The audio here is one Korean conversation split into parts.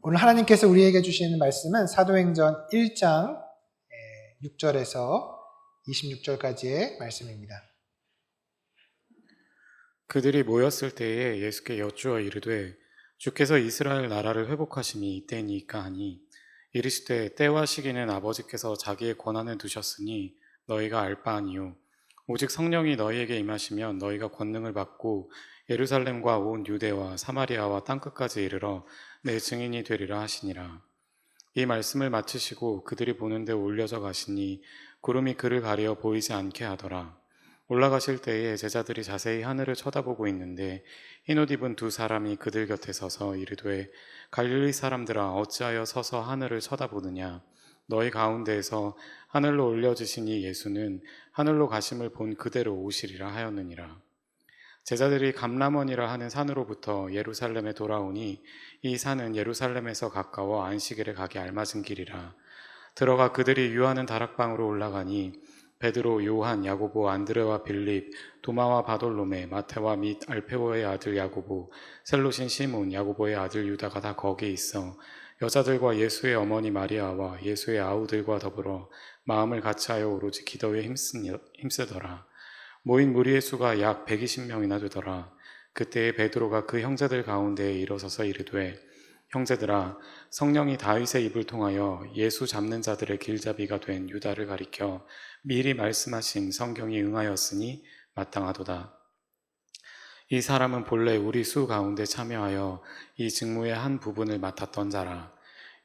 오늘 하나님께서 우리에게 주시는 말씀은 사도행전 1장 6절에서 26절까지의 말씀입니다. 그들이 모였을 때에 예수께 여쭈어 이르되 주께서 이스라엘 나라를 회복하심이 이때니까 하니 이르시되 때와 시기는 아버지께서 자기의 권한을 두셨으니 너희가 알 바 아니요 오직 성령이 너희에게 임하시면 너희가 권능을 받고 예루살렘과 온 유대와 사마리아와 땅끝까지 이르러 내 증인이 되리라 하시니라. 이 말씀을 마치시고 그들이 보는 데 올려져 가시니 구름이 그를 가려 보이지 않게 하더라. 올라가실 때에 제자들이 자세히 하늘을 쳐다보고 있는데 흰옷 입은 두 사람이 그들 곁에 서서 이르되 갈릴리 사람들아 어찌하여 서서 하늘을 쳐다보느냐. 너희 가운데에서 하늘로 올려지신 이 예수는 하늘로 가심을 본 그대로 오시리라 하였느니라. 제자들이 감람원이라 하는 산으로부터 예루살렘에 돌아오니 이 산은 예루살렘에서 가까워 안식일에 가기 알맞은 길이라. 들어가 그들이 유하는 다락방으로 올라가니 베드로, 요한, 야고보, 안드레와 빌립, 도마와 바돌로메, 마테와 및 알페오의 아들 야고보, 셀롯인 시몬, 야고보의 아들 유다가 다 거기 있어 여자들과 예수의 어머니 마리아와 예수의 아우들과 더불어 마음을 같이하여 오로지 기도에 힘쓰더라. 모인 무리의 수가 약 120명이나 되더라. 그때에 베드로가 그 형제들 가운데에 일어서서 이르되 형제들아 성령이 다윗의 입을 통하여 예수 잡는 자들의 길잡이가 된 유다를 가리켜 미리 말씀하신 성경이 응하였으니 마땅하도다. 이 사람은 본래 우리 수 가운데 참여하여 이 직무의 한 부분을 맡았던 자라.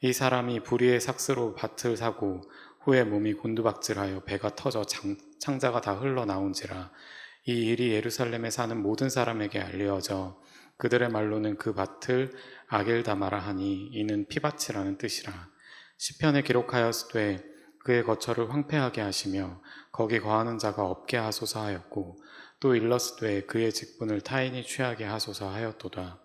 이 사람이 불의의 삭스로 밭을 사고 후에 몸이 곤두박질하여 배가 터져 창자가 다 흘러나온지라. 이 일이 예루살렘에 사는 모든 사람에게 알려져 그들의 말로는 그 밭을 아겔다마라 하니 이는 피밭이라는 뜻이라. 시편에 기록하였으되 그의 거처를 황폐하게 하시며 거기 거하는 자가 없게 하소서 하였고 또 일렀으되 그의 직분을 타인이 취하게 하소서 하였도다.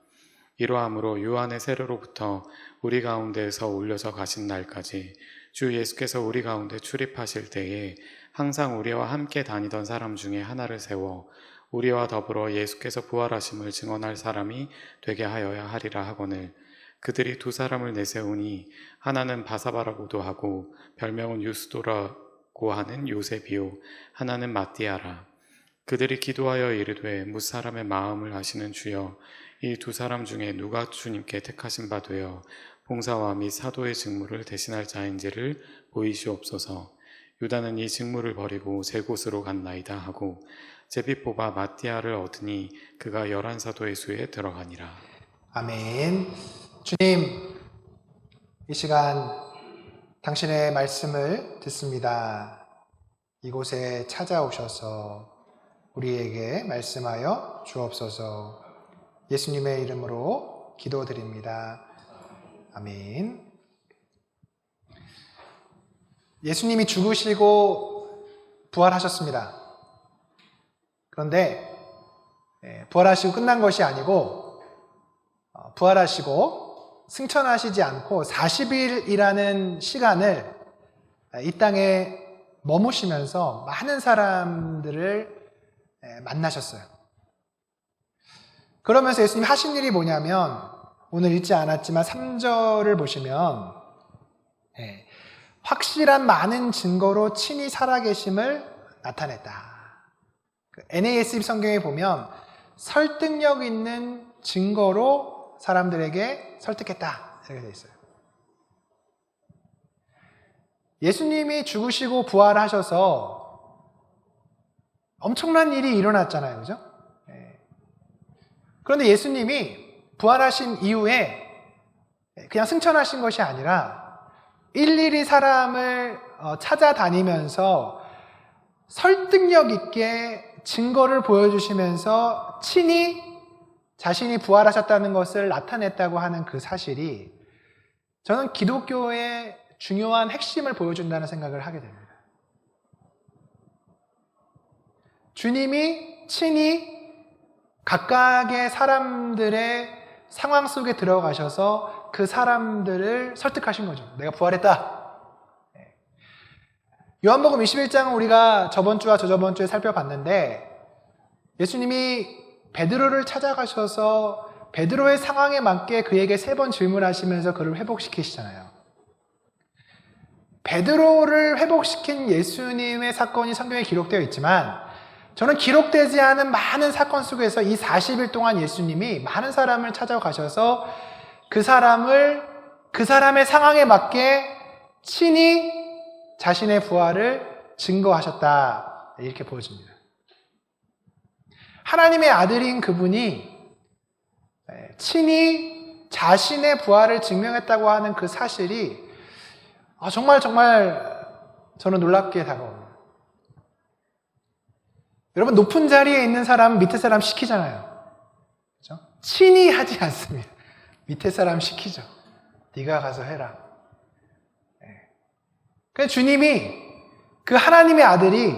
이러함으로 유한의 세례로부터 우리 가운데에서 올려져 가신 날까지 주 예수께서 우리 가운데 출입하실 때에 항상 우리와 함께 다니던 사람 중에 하나를 세워 우리와 더불어 예수께서 부활하심을 증언할 사람이 되게 하여야 하리라 하거늘 그들이 두 사람을 내세우니 하나는 바사바라고도 하고 별명은 유스도라고 하는 요셉이요 하나는 마띠아라. 그들이 기도하여 이르되 무사람의 마음을 아시는 주여 이 두 사람 중에 누가 주님께 택하신 바 되어 봉사와 및 사도의 직무를 대신할 자인지를 보이시옵소서. 유다는 이 직무를 버리고 제 곳으로 갔나이다 하고 제비 뽑아 마띠아를 얻으니 그가 11사도의 수에 들어가니라. 아멘. 주님, 이 시간 당신의 말씀을 듣습니다. 이곳에 찾아오셔서 우리에게 말씀하여 주옵소서. 예수님의 이름으로 기도드립니다. 아멘. 예수님이 죽으시고 부활하셨습니다. 그런데 부활하시고 끝난 것이 아니고 부활하시고 승천하시지 않고 40일이라는 시간을 이 땅에 머무시면서 많은 사람들을 만나셨어요. 그러면서 예수님이 하신 일이 뭐냐면 오늘 읽지 않았지만 3절을 보시면 확실한 많은 증거로 친히 살아계심을 나타냈다. NASB 성경에 보면 설득력 있는 증거로 사람들에게 설득했다 이렇게 되어 있어요. 예수님이 죽으시고 부활하셔서 엄청난 일이 일어났잖아요. 그죠? 그런데 예수님이 부활하신 이후에 그냥 승천하신 것이 아니라 일일이 사람을 찾아다니면서 설득력 있게 증거를 보여주시면서 친히 자신이 부활하셨다는 것을 나타냈다고 하는 그 사실이 저는 기독교의 중요한 핵심을 보여준다는 생각을 하게 됩니다. 주님이 친히 각각의 사람들의 상황 속에 들어가셔서 그 사람들을 설득하신 거죠. 내가 부활했다. 요한복음 21장은 우리가 저번 주와 저저번 주에 살펴봤는데 예수님이 베드로를 찾아가셔서 베드로의 상황에 맞게 그에게 3번 질문하시면서 그를 회복시키시잖아요. 베드로를 회복시킨 예수님의 사건이 성경에 기록되어 있지만 저는 기록되지 않은 많은 사건 속에서 이 40일 동안 예수님이 많은 사람을 찾아가셔서 그 사람의 상황에 맞게 친히 자신의 부활을 증거하셨다. 이렇게 보여집니다. 하나님의 아들인 그분이 친히 자신의 부활을 증명했다고 하는 그 사실이 정말 저는 놀랍게 다가옵니다. 여러분, 높은 자리에 있는 사람 밑에 사람 시키잖아요. 그렇죠? 친히 하지 않습니다. 밑에 사람 시키죠. 네가 가서 해라. 그래서 주님이 그 하나님의 아들이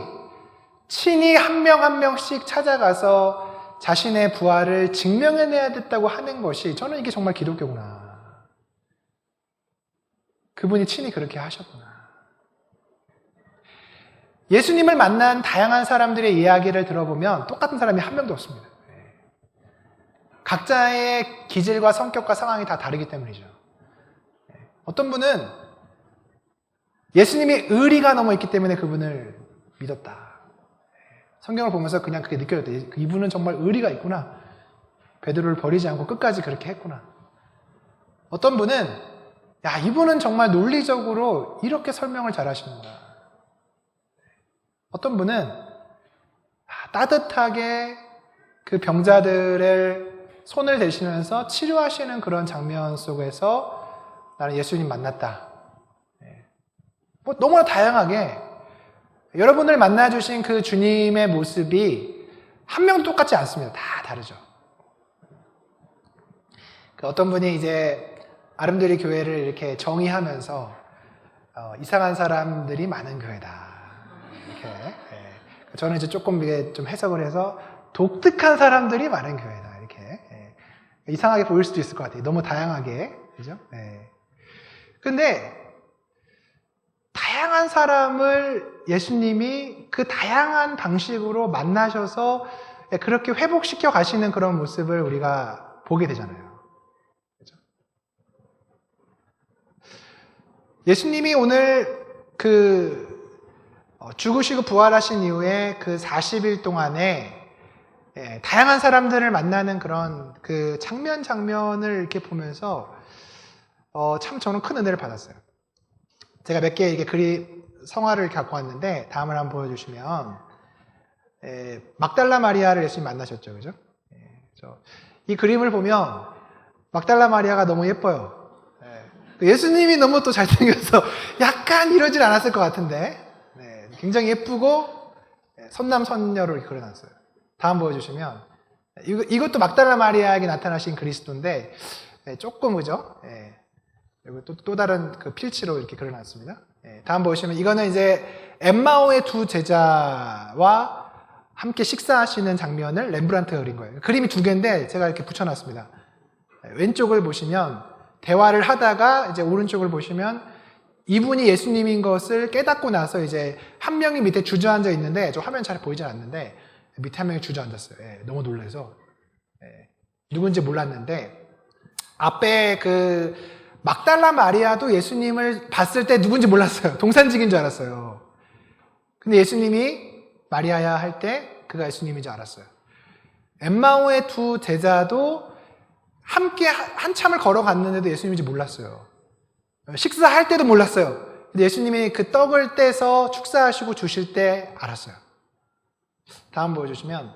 친히 한 명 한 명씩 찾아가서 자신의 부활을 증명해내야 됐다고 하는 것이 저는 이게 정말 기독교구나. 그분이 친히 그렇게 하셨구나. 예수님을 만난 다양한 사람들의 이야기를 들어보면 똑같은 사람이 한 명도 없습니다. 각자의 기질과 성격과 상황이 다 다르기 때문이죠. 어떤 분은 예수님이 의리가 넘어 있기 때문에 그분을 믿었다. 성경을 보면서 그냥 그게 느껴졌다. 이분은 정말 의리가 있구나. 베드로를 버리지 않고 끝까지 그렇게 했구나. 어떤 분은 이분은 정말 논리적으로 이렇게 설명을 잘하시는구나. 어떤 분은 따뜻하게 그 병자들의 손을 대시면서 치료하시는 그런 장면 속에서 나는 예수님 만났다. 너무나 다양하게 여러분을 만나주신 그 주님의 모습이 한 명도 똑같지 않습니다. 다 다르죠. 어떤 분이 이제 아름드리 교회를 이렇게 정의하면서 이상한 사람들이 많은 교회다. 이렇게. 저는 이제 조금 이게 좀 해석을 해서 독특한 사람들이 많은 교회다. 이렇게. 이상하게 보일 수도 있을 것 같아요. 너무 다양하게. 그죠? 근데 다양한 사람을 예수님이 그 다양한 방식으로 만나셔서 그렇게 회복시켜 가시는 그런 모습을 우리가 보게 되잖아요. 그렇죠? 예수님이 오늘 죽으시고 부활하신 이후에 그 40일 동안에 다양한 사람들을 만나는 그런 그 장면을 이렇게 보면서 참 저는 큰 은혜를 받았어요. 제가 몇 개 이게 성화를 갖고 왔는데 다음을 한번 보여주시면 막달라 마리아를 예수님 만나셨죠, 그죠? 이 그림을 보면 막달라 마리아가 너무 예뻐요. 예수님이 너무 또 잘생겨서 약간 이러진 않았을 것 같은데 굉장히 예쁘고 선남선녀로 이렇게 그려놨어요. 다음 보여주시면 이것도 막달라 마리아에게 나타나신 그리스도인데 조금 그죠? 그리고 또 다른 그 필치로 이렇게 그려놨습니다. 다음 보시면 이거는 이제 엠마오의 두 제자와 함께 식사하시는 장면을 렘브란트가 그린 거예요. 그림이 2개인데 제가 이렇게 붙여놨습니다. 왼쪽을 보시면 대화를 하다가 이제 오른쪽을 보시면 이분이 예수님인 것을 깨닫고 나서 이제 한 명이 밑에 주저앉아 있는데 저 화면 잘 보이지 않는데 밑에 한 명이 주저앉았어요. 너무 놀라서 누군지 몰랐는데 앞에 그 막달라 마리아도 예수님을 봤을 때 누군지 몰랐어요. 동산직인 줄 알았어요. 근데 예수님이 마리아야 할 때 그가 예수님인 줄 알았어요. 엠마오의 두 제자도 함께 한참을 걸어갔는데도 예수님인지 몰랐어요. 식사할 때도 몰랐어요. 근데 예수님이 그 떡을 떼서 축사하시고 주실 때 알았어요. 다음 보여주시면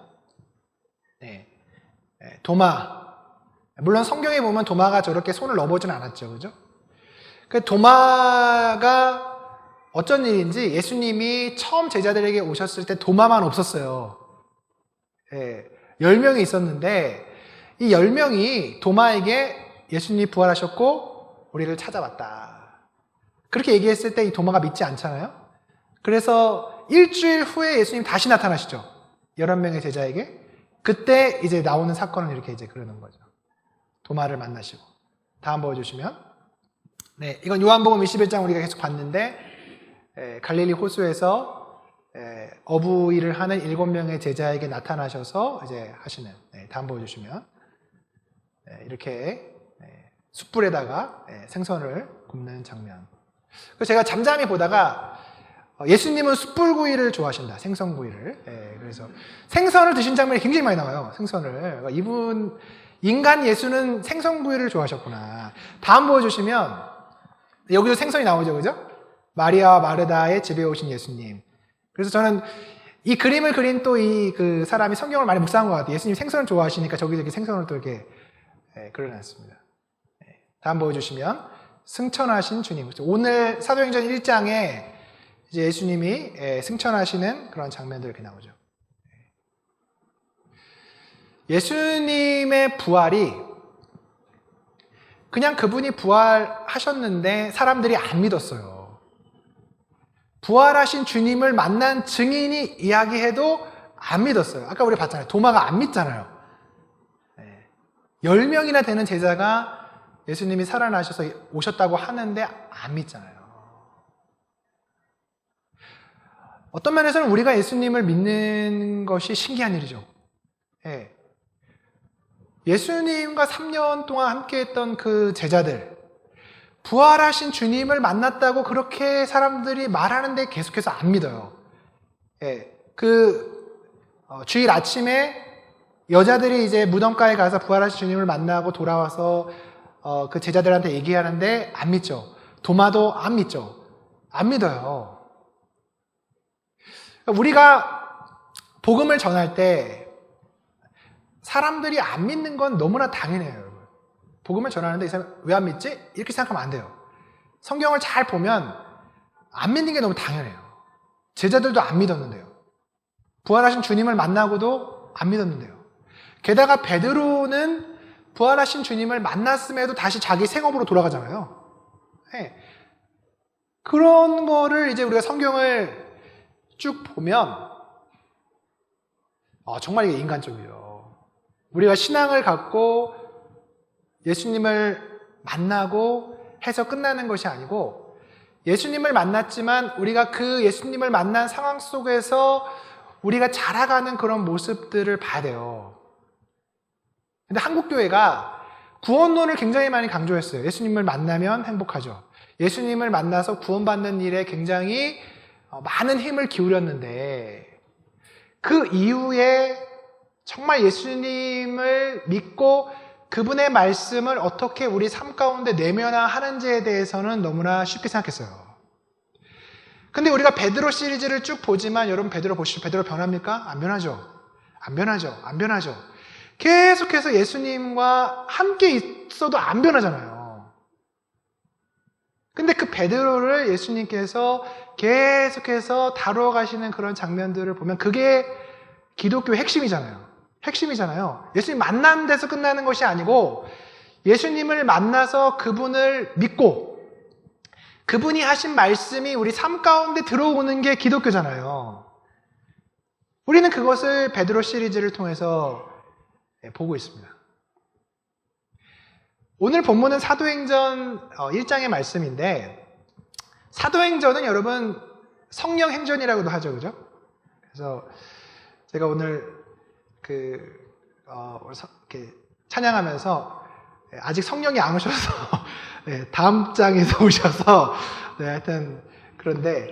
도마. 물론 성경에 보면 도마가 저렇게 손을 넣어보진 않았죠. 그죠? 그 도마가 어쩐 일인지 예수님이 처음 제자들에게 오셨을 때 도마만 없었어요. 10명이 있었는데 이 10명이 도마에게 예수님이 부활하셨고 우리를 찾아왔다. 그렇게 얘기했을 때 이 도마가 믿지 않잖아요. 그래서 일주일 후에 예수님 다시 나타나시죠. 11명의 제자에게. 그때 이제 나오는 사건을 이렇게 이제 그러는 거죠. 도마를 만나시고. 다음 보여주시면 이건 요한복음 21장 우리가 계속 봤는데 갈릴리 호수에서 어부일을 하는 7명의 제자에게 나타나셔서 이제 하시는 다음 보여주시면 이렇게 숯불에다가 생선을 굽는 장면. 그래서 제가 잠잠히 보다가 예수님은 숯불구이를 좋아하신다. 생선구이를. 그래서 생선을 드신 장면이 굉장히 많이 나와요. 생선을. 이분 인간 예수는 생선구이를 좋아하셨구나. 다음 보여주시면 여기도 생선이 나오죠, 그죠? 마리아와 마르다의 집에 오신 예수님. 그래서 저는 이 그림을 그린 또 그 사람이 성경을 많이 묵상한 것 같아요. 예수님 생선을 좋아하시니까 저기저기 생선을 또 이렇게 그려놨습니다. 다음 보여주시면 승천하신 주님. 오늘 사도행전 1장에 이제 예수님이 승천하시는 그런 장면들 이렇게 나오죠. 예수님의 부활이 그냥 그분이 부활하셨는데 사람들이 안 믿었어요. 부활하신 주님을 만난 증인이 이야기해도 안 믿었어요. 아까 우리 봤잖아요. 도마가 안 믿잖아요. 10명이나 되는 제자가 예수님이 살아나셔서 오셨다고 하는데 안 믿잖아요. 어떤 면에서는 우리가 예수님을 믿는 것이 신기한 일이죠. 예수님과 3년 동안 함께했던 그 제자들, 부활하신 주님을 만났다고 그렇게 사람들이 말하는데 계속해서 안 믿어요. 주일 아침에 여자들이 이제 무덤가에 가서 부활하신 주님을 만나고 돌아와서 그 제자들한테 얘기하는데 안 믿죠. 도마도 안 믿죠. 안 믿어요. 우리가 복음을 전할 때 사람들이 안 믿는 건 너무나 당연해요, 여러분. 복음을 전하는데 이 사람 왜 안 믿지? 이렇게 생각하면 안 돼요. 성경을 잘 보면 안 믿는 게 너무 당연해요. 제자들도 안 믿었는데요. 부활하신 주님을 만나고도 안 믿었는데요. 게다가 베드로는 부활하신 주님을 만났음에도 다시 자기 생업으로 돌아가잖아요. 그런 거를 이제 우리가 성경을 쭉 보면 정말 이게 인간적이에요. 우리가 신앙을 갖고 예수님을 만나고 해서 끝나는 것이 아니고 예수님을 만났지만 우리가 그 예수님을 만난 상황 속에서 우리가 자라가는 그런 모습들을 봐야 돼요. 근데 한국교회가 구원론을 굉장히 많이 강조했어요. 예수님을 만나면 행복하죠. 예수님을 만나서 구원받는 일에 굉장히 많은 힘을 기울였는데 그 이후에 정말 예수님을 믿고 그분의 말씀을 어떻게 우리 삶 가운데 내면화하는지에 대해서는 너무나 쉽게 생각했어요. 근데 우리가 베드로 시리즈를 쭉 보지만 여러분 베드로 보시죠. 베드로 변합니까? 안 변하죠. 안 변하죠. 안 변하죠. 계속해서 예수님과 함께 있어도 안 변하잖아요. 근데 그 베드로를 예수님께서 계속해서 다루어 가시는 그런 장면들을 보면 그게 기독교의 핵심이잖아요. 예수님 만나는 데서 끝나는 것이 아니고 예수님을 만나서 그분을 믿고 그분이 하신 말씀이 우리 삶 가운데 들어오는 게 기독교잖아요. 우리는 그것을 베드로 시리즈를 통해서 보고 있습니다. 오늘 본문은 사도행전 1장의 말씀인데 사도행전은 여러분 성령 행전이라고도 하죠. 그죠? 그래서 제가 오늘 이렇게 찬양하면서 아직 성령이 안 오셔서 다음 장에서 오셔서 하여튼 그런데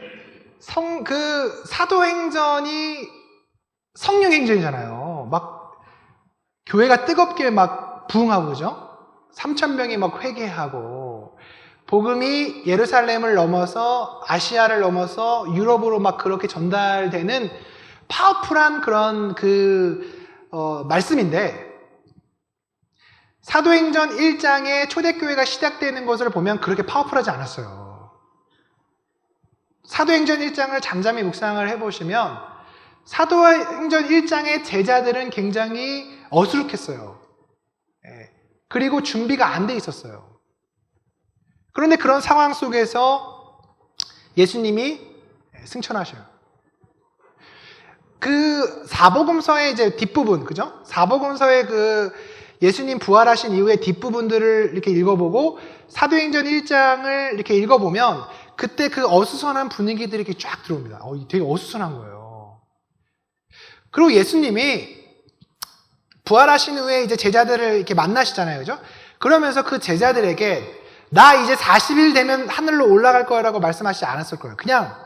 사도행전이 성령 행전이잖아요. 막 교회가 뜨겁게 막 부흥하고 그죠? 3,000명이 막 회개하고 복음이 예루살렘을 넘어서 아시아를 넘어서 유럽으로 막 그렇게 전달되는 파워풀한 그런 말씀인데 사도행전 1장에 초대교회가 시작되는 것을 보면 그렇게 파워풀하지 않았어요. 사도행전 1장을 잠잠히 묵상을 해보시면 사도행전 1장의 제자들은 굉장히 어수룩했어요. 그리고 준비가 안 돼 있었어요. 그런데 그런 상황 속에서 예수님이 승천하셔요. 그 사복음서의 이제 뒷부분, 그죠? 사복음서의 예수님 부활하신 이후의 뒷부분들을 이렇게 읽어보고 사도행전 1장을 이렇게 읽어보면 그때 그 어수선한 분위기들이 이렇게 쫙 들어옵니다. 되게 어수선한 거예요. 그리고 예수님이 부활하신 후에 이제 제자들을 이렇게 만나시잖아요. 그죠? 그러면서 그 제자들에게 나 이제 40일 되면 하늘로 올라갈 거라고 말씀하시지 않았을 거예요. 그냥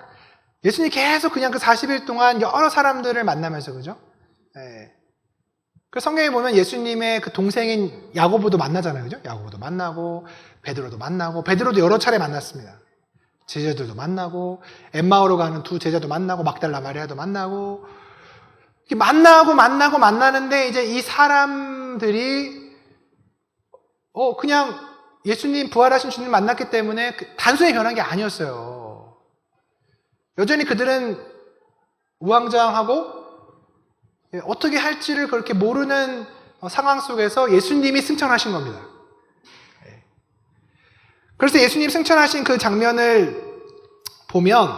예수님이 계속 그냥 그 40일 동안 여러 사람들을 만나면서, 그죠? 예. 그 성경에 보면 예수님의 그 동생인 야고보도 만나잖아요. 그죠? 야고보도 만나고, 베드로도 만나고, 베드로도 여러 차례 만났습니다. 제자들도 만나고, 엠마오로 가는 두 제자도 만나고, 막달라 마리아도 만나고, 이렇게 만나는데 이제 이 사람들이, 그냥 예수님, 부활하신 주님 만났기 때문에 단순히 변한 게 아니었어요. 여전히 그들은 우왕좌왕하고, 어떻게 할지를 그렇게 모르는 상황 속에서 예수님이 승천하신 겁니다. 그래서 예수님 승천하신 그 장면을 보면,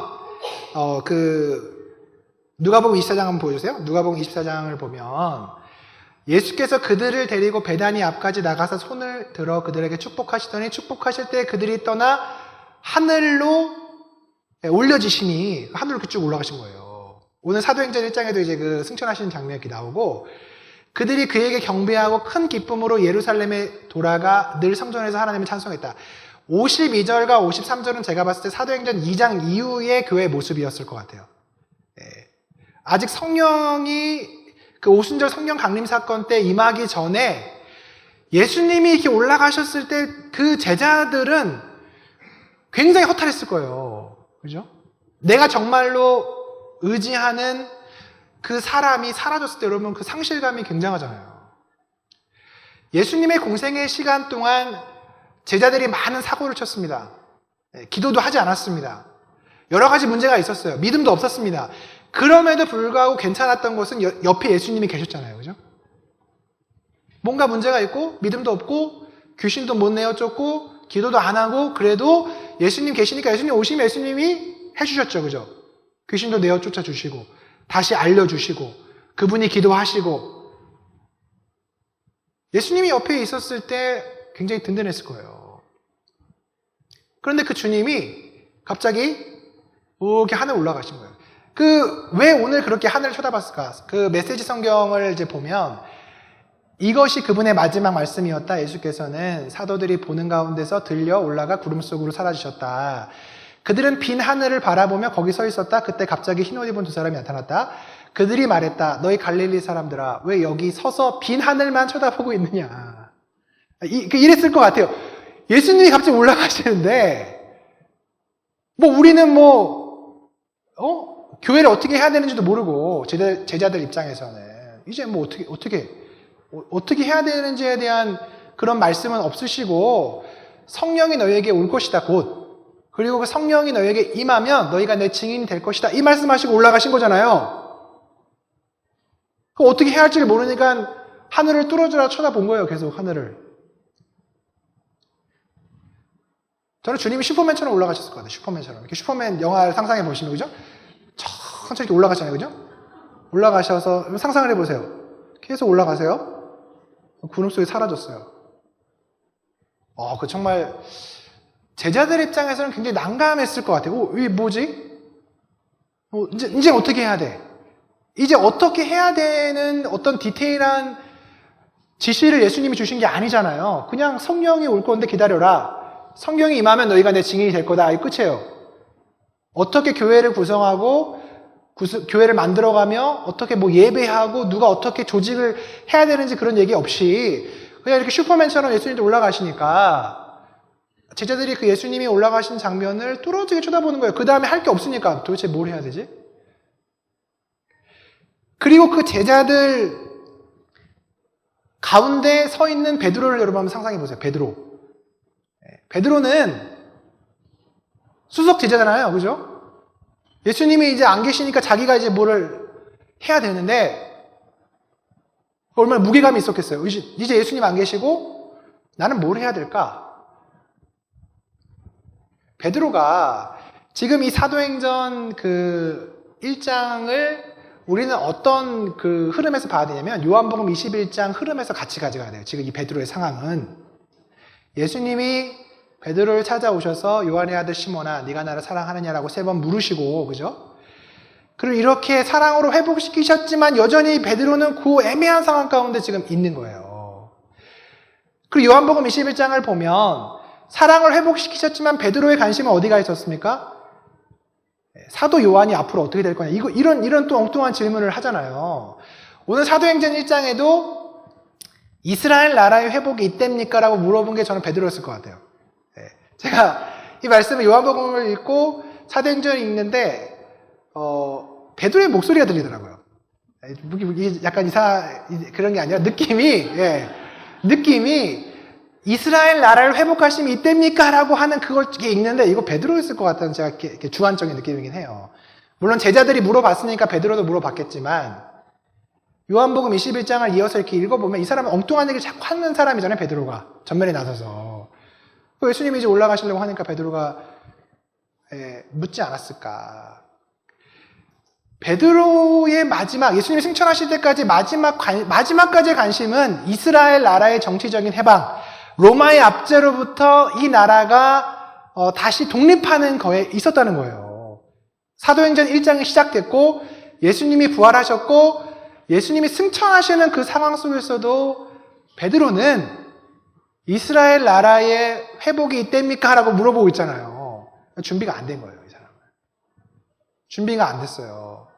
누가복음 24장 한번 보여주세요. 누가복음 24장을 보면, 예수께서 그들을 데리고 베다니 앞까지 나가서 손을 들어 그들에게 축복하시더니 축복하실 때 그들이 떠나 하늘로 올려지시니 하늘로 이렇게 쭉 올라가신 거예요. 오늘 사도행전 1장에도 이제 그 승천하시는 장면이 이렇게 나오고, 그들이 그에게 경배하고 큰 기쁨으로 예루살렘에 돌아가 늘 성전에서 하나님을 찬송했다. 52절과 53절은 제가 봤을 때 사도행전 2장 이후의 교회의 모습이었을 것 같아요. 아직 성령이 그 오순절 성령 강림 사건 때 임하기 전에 예수님이 이렇게 올라가셨을 때 그 제자들은 굉장히 허탈했을 거예요. 그죠? 내가 정말로 의지하는 그 사람이 사라졌을 때 여러분 그 상실감이 굉장하잖아요. 예수님의 공생의 시간 동안 제자들이 많은 사고를 쳤습니다. 기도도 하지 않았습니다. 여러 가지 문제가 있었어요. 믿음도 없었습니다. 그럼에도 불구하고 괜찮았던 것은 옆에 예수님이 계셨잖아요. 그죠? 뭔가 문제가 있고 믿음도 없고 귀신도 못 내어 쫓고 기도도 안 하고 그래도 예수님 계시니까 예수님 오시면 예수님이 해주셨죠. 그죠? 귀신도 내어 쫓아주시고 다시 알려주시고 그분이 기도하시고 예수님이 옆에 있었을 때 굉장히 든든했을 거예요. 그런데 그 주님이 갑자기 이렇게 하늘 올라가신 거예요. 왜 오늘 그렇게 하늘을 쳐다봤을까? 그 메시지 성경을 이제 보면 이것이 그분의 마지막 말씀이었다. 예수께서는 사도들이 보는 가운데서 들려 올라가 구름 속으로 사라지셨다. 그들은 빈 하늘을 바라보며 거기 서 있었다. 그때 갑자기 흰 옷 입은 두 사람이 나타났다. 그들이 말했다. 너희 갈릴리 사람들아, 왜 여기 서서 빈 하늘만 쳐다보고 있느냐. 이랬을 것 같아요. 예수님이 갑자기 올라가시는데 우리는 교회를 어떻게 해야 되는지도 모르고 제자들 입장에서는 이제 어떻게 해야 되는지에 대한 그런 말씀은 없으시고 성령이 너희에게 올 것이다 곧 그리고 그 성령이 너희에게 임하면 너희가 내 증인이 될 것이다 이 말씀하시고 올라가신 거잖아요. 그 어떻게 해야 할지를 모르니까 하늘을 뚫어져라 쳐다본 거예요. 계속 하늘을. 저는 주님이 슈퍼맨처럼 올라가셨을 것 같아요. 슈퍼맨처럼 이렇게 슈퍼맨 영화를 상상해 보시면 그죠? 천천히 이렇게 올라가잖아요. 그죠? 올라가셔서 상상을 해보세요. 계속 올라가세요. 구름 속에 사라졌어요. 그 정말 제자들 입장에서는 굉장히 난감했을 것 같아요. 이게 뭐지? 이제 어떻게 해야 돼? 이제 어떻게 해야 되는 어떤 디테일한 지시를 예수님이 주신 게 아니잖아요. 그냥 성령이 올 건데 기다려라. 성령이 임하면 너희가 내 증인이 될 거다. 이게 끝이에요. 어떻게 교회를 구성하고 교회를 만들어가며 어떻게 예배하고 누가 어떻게 조직을 해야 되는지 그런 얘기 없이 그냥 이렇게 슈퍼맨처럼 예수님도 올라가시니까 제자들이 그 예수님이 올라가신 장면을 뚫어지게 쳐다보는 거예요. 그 다음에 할 게 없으니까 도대체 뭘 해야 되지? 그리고 그 제자들 가운데 서 있는 베드로를 여러분 한번 상상해 보세요. 베드로는 수석 제자잖아요. 그죠? 예수님이 이제 안 계시니까 자기가 이제 뭐를 해야 되는데 얼마나 무게감이 있었겠어요. 이제 예수님 안 계시고 나는 뭘 해야 될까? 베드로가 지금 이 사도행전 그 1장을 우리는 어떤 그 흐름에서 봐야 되냐면 요한복음 21장 흐름에서 같이 가져가야 돼요. 지금 이 베드로의 상황은 예수님이 베드로를 찾아오셔서 요한의 아들 시몬아 네가 나를 사랑하느냐라고 3번 물으시고 그죠? 그리고 이렇게 사랑으로 회복시키셨지만 여전히 베드로는 그 애매한 상황 가운데 지금 있는 거예요. 그리고 요한복음 21장을 보면 사랑을 회복시키셨지만 베드로의 관심은 어디가 있었습니까? 사도 요한이 앞으로 어떻게 될 거냐. 이런 또 엉뚱한 질문을 하잖아요. 오늘 사도행전 1장에도 이스라엘 나라의 회복이 이때입니까? 라고 물어본 게 저는 베드로였을 것 같아요. 제가 이 말씀을 요한복음을 읽고 사도행전을 읽는데 베드로의 목소리가 들리더라고요. 이게 약간 그런 게 아니라 느낌이 이스라엘 나라를 회복하심이 이때입니까? 라고 하는 그걸 읽는데 이거 베드로였을 것 같다는 제가 이렇게 주관적인 느낌이긴 해요. 물론 제자들이 물어봤으니까 베드로도 물어봤겠지만 요한복음 21장을 이어서 이렇게 읽어보면 이 사람은 엉뚱한 얘기를 자꾸 하는 사람이잖아요. 베드로가 전면에 나서서 예수님이 이제 올라가시려고 하니까 베드로가 묻지 않았을까. 베드로의 마지막, 예수님이 승천하실 때까지 마지막까지의 관심은 이스라엘 나라의 정치적인 해방, 로마의 압제로부터 이 나라가 다시 독립하는 거에 있었다는 거예요. 사도행전 1장이 시작됐고 예수님이 부활하셨고 예수님이 승천하시는 그 상황 속에서도 베드로는 이스라엘 나라의 회복이 이때입니까? 라고 물어보고 있잖아요. 준비가 안 된 거예요, 이 사람은. 준비가 안 됐어요.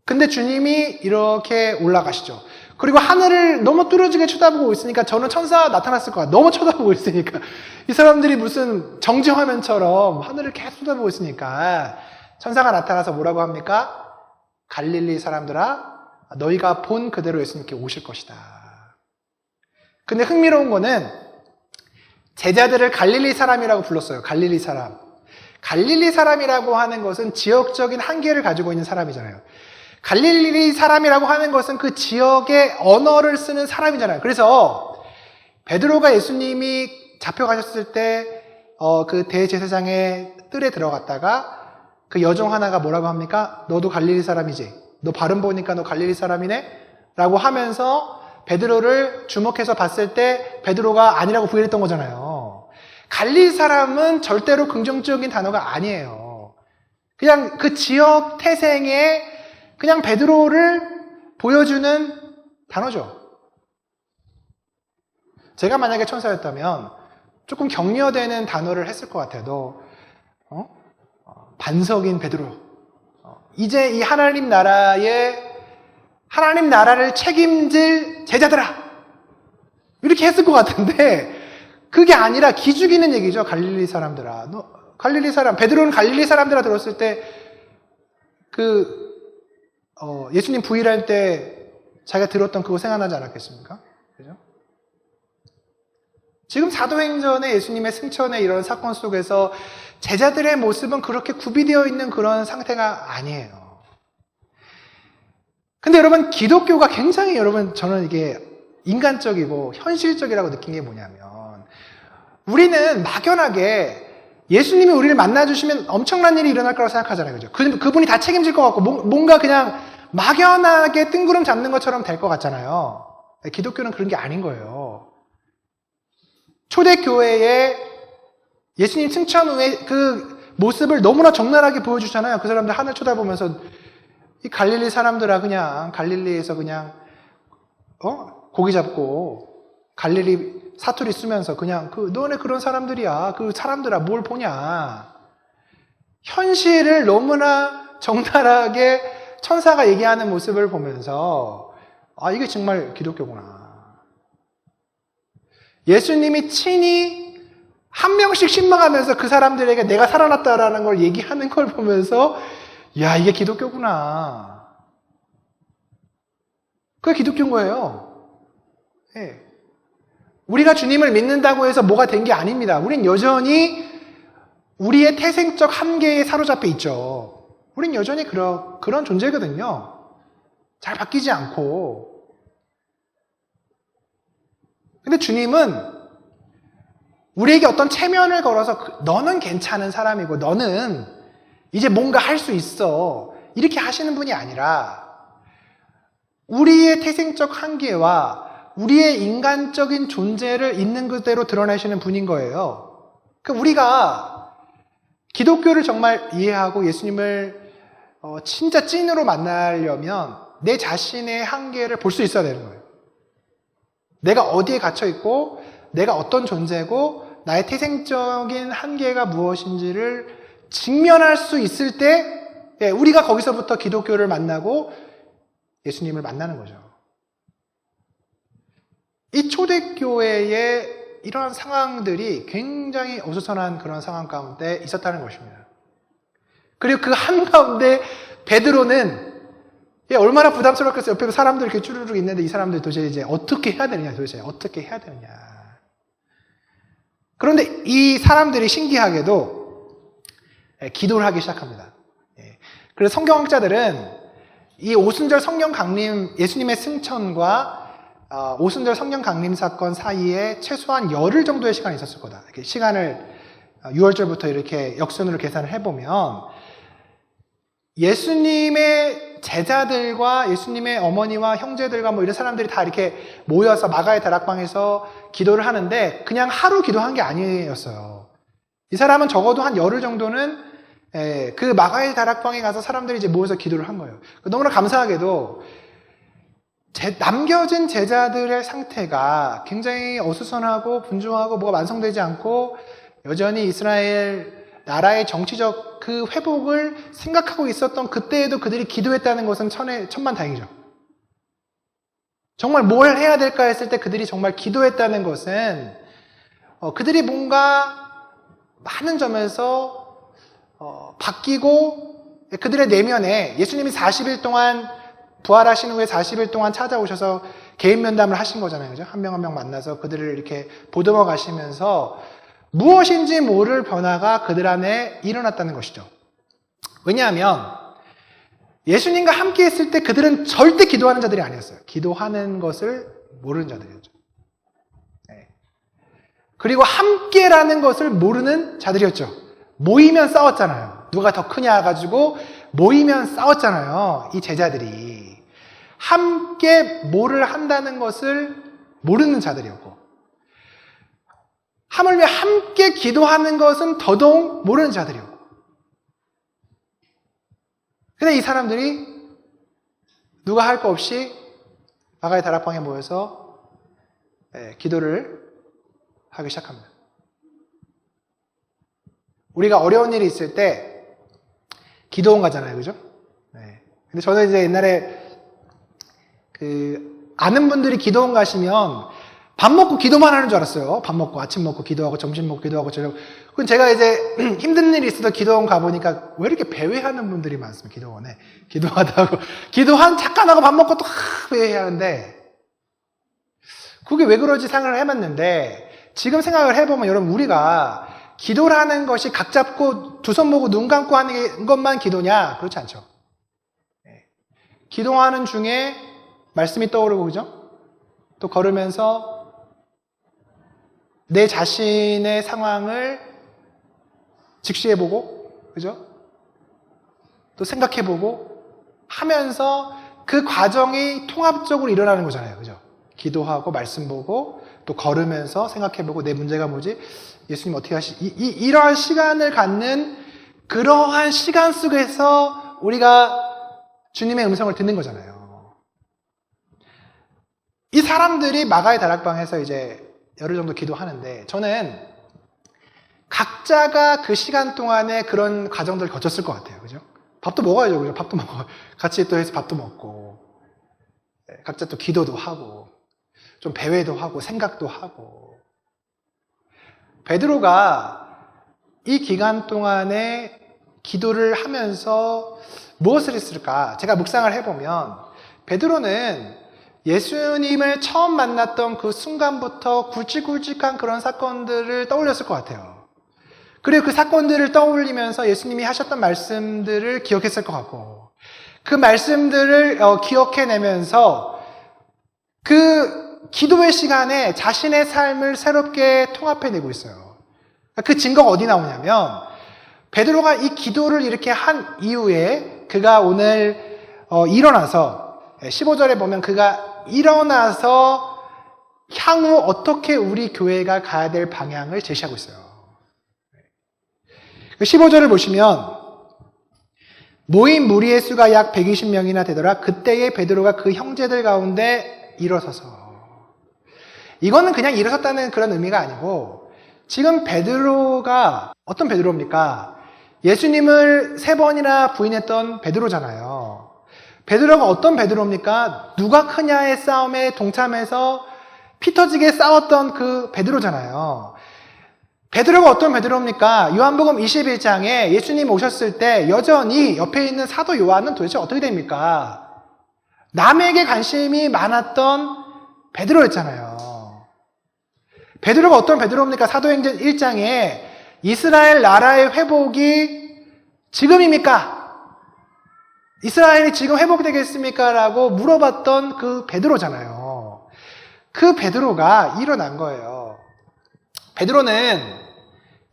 근데 주님이 이렇게 올라가시죠. 그리고 하늘을 너무 뚫어지게 쳐다보고 있으니까 저는 천사 나타났을 거야. 너무 쳐다보고 있으니까. 이 사람들이 무슨 정지화면처럼 하늘을 계속 쳐다보고 있으니까 천사가 나타나서 뭐라고 합니까? 갈릴리 사람들아, 너희가 본 그대로 예수님께 오실 것이다. 근데 흥미로운 거는 제자들을 갈릴리 사람이라고 불렀어요. 갈릴리 사람. 갈릴리 사람이라고 하는 것은 지역적인 한계를 가지고 있는 사람이잖아요. 갈릴리 사람이라고 하는 것은 그 지역의 언어를 쓰는 사람이잖아요. 그래서 베드로가 예수님이 잡혀가셨을 때 그 대제사장의 뜰에 들어갔다가 그 여종 하나가 뭐라고 합니까? 너도 갈릴리 사람이지? 너 발음 보니까 너 갈릴리 사람이네? 라고 하면서 베드로를 주목해서 봤을 때 베드로가 아니라고 부인했던 거잖아요. 갈릴리 사람은 절대로 긍정적인 단어가 아니에요. 그냥 그 지역 태생에 그냥 베드로를 보여주는 단어죠. 제가 만약에 천사였다면 조금 격려되는 단어를 했을 것 같아요. 너 반석인 베드로. 이제 이 하나님 나라를 책임질 제자들아. 이렇게 했을 것 같은데 그게 아니라 기죽이는 얘기죠. 갈릴리 사람들아. 갈릴리 사람, 베드로는 갈릴리 사람들아 들었을 때 예수님 부활할 때 자기가 들었던 그거 생각나지 않았겠습니까? 그죠? 지금 사도행전의 예수님의 승천의 이런 사건 속에서 제자들의 모습은 그렇게 구비되어 있는 그런 상태가 아니에요. 근데 여러분, 기독교가 굉장히 저는 이게 인간적이고 현실적이라고 느낀 게 뭐냐면, 우리는 막연하게 예수님이 우리를 만나주시면 엄청난 일이 일어날 거라고 생각하잖아요. 그죠? 그분이 다 책임질 것 같고, 뭔가 그냥 막연하게 뜬구름 잡는 것처럼 될 것 같잖아요. 기독교는 그런 게 아닌 거예요. 초대교회에 예수님 승천 후에 그 모습을 너무나 적나라하게 보여주잖아요. 그 사람들 하늘 쳐다보면서 이 갈릴리 사람들아 그냥 갈릴리에서 그냥 고기 잡고 갈릴리 사투리 쓰면서 그냥 너네 그런 사람들이야. 그 사람들아 뭘 보냐. 현실을 너무나 적나라하게 천사가 얘기하는 모습을 보면서 이게 정말 기독교구나. 예수님이 친히 한 명씩 신방하면서 그 사람들에게 내가 살아났다라는 걸 얘기하는 걸 보면서 야, 이게 기독교구나. 그게 기독교인 거예요. 네. 우리가 주님을 믿는다고 해서 뭐가 된 게 아닙니다. 우린 여전히 우리의 태생적 한계에 사로잡혀 있죠. 우린 여전히 그런 존재거든요. 잘 바뀌지 않고. 근데 주님은 우리에게 어떤 체면을 걸어서 너는 괜찮은 사람이고 너는 이제 뭔가 할 수 있어. 이렇게 하시는 분이 아니라 우리의 태생적 한계와 우리의 인간적인 존재를 있는 그대로 드러내시는 분인 거예요. 우리가 기독교를 정말 이해하고 예수님을 진짜 찐으로 만나려면 내 자신의 한계를 볼 수 있어야 되는 거예요. 내가 어디에 갇혀 있고 내가 어떤 존재고 나의 태생적인 한계가 무엇인지를 직면할 수 있을 때 우리가 거기서부터 기독교를 만나고 예수님을 만나는 거죠. 이 초대교회의 이러한 상황들이 굉장히 어수선한 그런 상황 가운데 있었다는 것입니다. 그리고 그 한가운데 베드로는 얼마나 부담스럽겠어요. 옆에 사람들 이렇게 쭈르륵 있는데 이 사람들 도대체 이제 어떻게 해야 되느냐, 도대체 어떻게 해야 되느냐. 그런데 이 사람들이 신기하게도 기도를 하기 시작합니다. 그래서 성경학자들은 이 오순절 성령 강림, 예수님의 승천과 오순절 성령 강림 사건 사이에 최소한 열흘 정도의 시간이 있었을 거다. 이렇게 시간을 6월절부터 이렇게 역순으로 계산을 해보면 예수님의 제자들과 예수님의 어머니와 형제들과 뭐 이런 사람들이 다 이렇게 모여서 마가의 다락방에서 기도를 하는데 그냥 하루 기도한 게 아니었어요. 이 사람은 적어도 한 열흘 정도는 그 마가의 다락방에 가서 사람들이 이제 모여서 기도를 한 거예요. 너무나 감사하게도 남겨진 제자들의 상태가 굉장히 어수선하고 분주하고 뭐가 완성되지 않고 여전히 이스라엘 나라의 정치적 그 회복을 생각하고 있었던 그때에도 그들이 기도했다는 것은 천만다행이죠. 정말 뭘 해야 될까 했을 때 그들이 정말 기도했다는 것은 그들이 뭔가 많은 점에서 바뀌고 그들의 내면에 예수님이 40일 동안 부활하신 후에 40일 동안 찾아오셔서 개인 면담을 하신 거잖아요. 그죠? 한 명 한 명 만나서 그들을 이렇게 보듬어 가시면서 무엇인지 모를 변화가 그들 안에 일어났다는 것이죠. 왜냐하면 예수님과 함께 했을 때 그들은 절대 기도하는 자들이 아니었어요. 기도하는 것을 모르는 자들이었죠. 그리고 함께라는 것을 모르는 자들이었죠. 모이면 싸웠잖아요. 누가 더 크냐 가지고 모이면 싸웠잖아요. 이 제자들이. 함께 뭐를 한다는 것을 모르는 자들이었고 하물며 함께 기도하는 것은 더더욱 모르는 자들이었고 근데 이 사람들이 누가 할 거 없이 마가의 다락방에 모여서 기도를 하기 시작합니다. 우리가 어려운 일이 있을 때 기도원 가잖아요. 그죠? 근데 저는 이제 옛날에 아는 분들이 기도원 가시면 밥 먹고 기도만 하는 줄 알았어요. 밥 먹고 아침 먹고 기도하고 점심 먹고 기도하고 저녁. 그럼 제가 이제 힘든 일이 있어서 기도원 가보니까 왜 이렇게 배회하는 분들이 많습니까? 기도원에. 기도하다고. 기도한 잠깐하고 밥 먹고 또 배회하는데 그게 왜 그런지 생각을 해봤는데 지금 생각을 해보면 여러분 우리가 기도를 하는 것이 각 잡고 두 손 모고 눈 감고 하는 것만 기도냐? 그렇지 않죠. 기도하는 중에 말씀이 떠오르고 그죠? 또 걸으면서 내 자신의 상황을 직시해보고 그죠? 또 생각해보고 하면서 그 과정이 통합적으로 일어나는 거잖아요. 그죠? 기도하고 말씀 보고 또 걸으면서 생각해보고 내 문제가 뭐지? 예수님 어떻게 이러한 시간을 갖는 그러한 시간 속에서 우리가 주님의 음성을 듣는 거잖아요. 이 사람들이 마가의 다락방에서 이제 열흘 정도 기도하는데 저는 각자가 그 시간 동안에 그런 과정들을 거쳤을 것 같아요. 그죠? 밥도 먹어야죠. 그죠? 밥도 먹어. 같이 또 해서 밥도 먹고 각자 또 기도도 하고 좀 배회도 하고 생각도 하고 베드로가 이 기간 동안에 기도를 하면서 무엇을 했을까? 제가 묵상을 해보면 베드로는 예수님을 처음 만났던 그 순간부터 굵직굵직한 그런 사건들을 떠올렸을 것 같아요. 그리고 그 사건들을 떠올리면서 예수님이 하셨던 말씀들을 기억했을 것 같고 그 말씀들을 기억해내면서 그 기도의 시간에 자신의 삶을 새롭게 통합해내고 있어요. 그 증거가 어디 나오냐면 베드로가 이 기도를 이렇게 한 이후에 그가 오늘 일어나서 15절에 보면 그가 일어나서 향후 어떻게 우리 교회가 가야 될 방향을 제시하고 있어요. 15절을 보시면 모인 무리의 수가 약 120명이나 되더라. 그때에 베드로가 그 형제들 가운데 일어서서. 이거는 그냥 일어섰다는 그런 의미가 아니고 지금 베드로가 어떤 베드로입니까? 예수님을 3번이나 부인했던 베드로잖아요. 베드로가 어떤 베드로입니까? 누가 크냐의 싸움에 동참해서 피 터지게 싸웠던 그 베드로잖아요. 베드로가 어떤 베드로입니까? 요한복음 21장에 예수님 오셨을 때 여전히 옆에 있는 사도 요한은 도대체 어떻게 됩니까? 남에게 관심이 많았던 베드로였잖아요. 베드로가 어떤 베드로입니까? 사도행전 1장에 이스라엘 나라의 회복이 지금입니까? 이스라엘이 지금 회복되겠습니까? 라고 물어봤던 그 베드로잖아요. 그 베드로가 일어난 거예요. 베드로는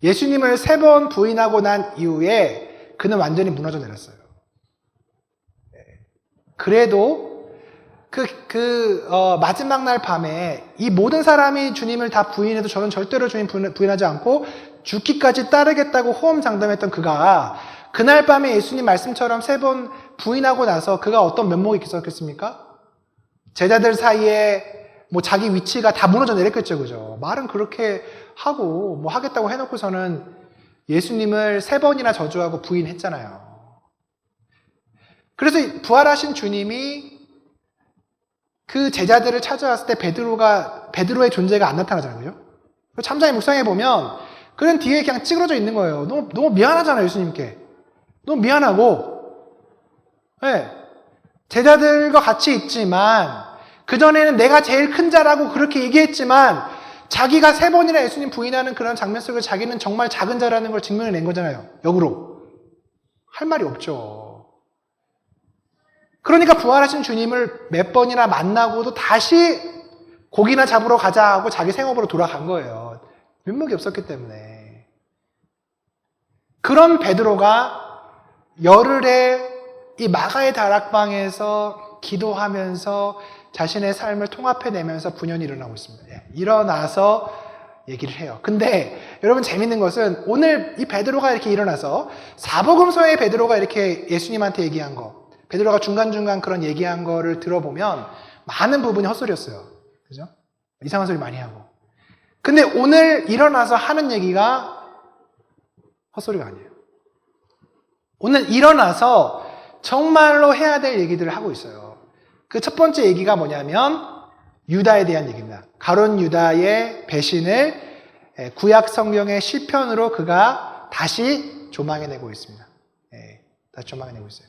예수님을 3번 부인하고 난 이후에 그는 완전히 무너져 내렸어요. 그래도 마지막 날 밤에 이 모든 사람이 주님을 다 부인해도 저는 절대로 주님 부인하지 않고 죽기까지 따르겠다고 호언장담했던 그가 그날 밤에 예수님 말씀처럼 3번 부인하고 나서 그가 어떤 면목이 있었겠습니까? 제자들 사이에 뭐 자기 위치가 다 무너져 내렸겠죠, 그죠? 말은 그렇게 하고 뭐 하겠다고 해놓고서는 예수님을 3번이나 저주하고 부인했잖아요. 그래서 부활하신 주님이 그 제자들을 찾아왔을 때 베드로의 존재가 안 나타나잖아요. 참자의 묵상해 보면 그는 뒤에 그냥 찌그러져 있는 거예요. 너무 미안하잖아요, 예수님께. 너무 미안하고, 네. 제자들과 같이 있지만 그전에는 내가 제일 큰 자라고 그렇게 얘기했지만 자기가 3번이나 예수님 부인하는 그런 장면 속에 자기는 정말 작은 자라는 걸 증명해낸 거잖아요. 역으로. 할 말이 없죠. 그러니까 부활하신 주님을 몇 번이나 만나고도 다시 고기나 잡으러 가자 하고 자기 생업으로 돌아간 거예요. 면목이 없었기 때문에. 그런 베드로가 열흘에 이 마가의 다락방에서 기도하면서 자신의 삶을 통합해내면서 분연히 일어나고 있습니다. 일어나서 얘기를 해요. 근데 여러분 재밌는 것은 오늘 이 베드로가 이렇게 일어나서 사복음서의 베드로가 이렇게 예수님한테 얘기한 거, 베드로가 중간중간 그런 얘기한 거를 들어보면 많은 부분이 헛소리였어요. 그죠? 이상한 소리 많이 하고. 근데 오늘 일어나서 하는 얘기가 헛소리가 아니에요. 오늘 일어나서 정말로 해야 될 얘기들을 하고 있어요. 그 첫 번째 얘기가 뭐냐면 유다에 대한 얘기입니다. 가룟 유다의 배신을 구약 성경의 시편으로 그가 다시 조망해내고 있습니다. 다시 조망해내고 있어요.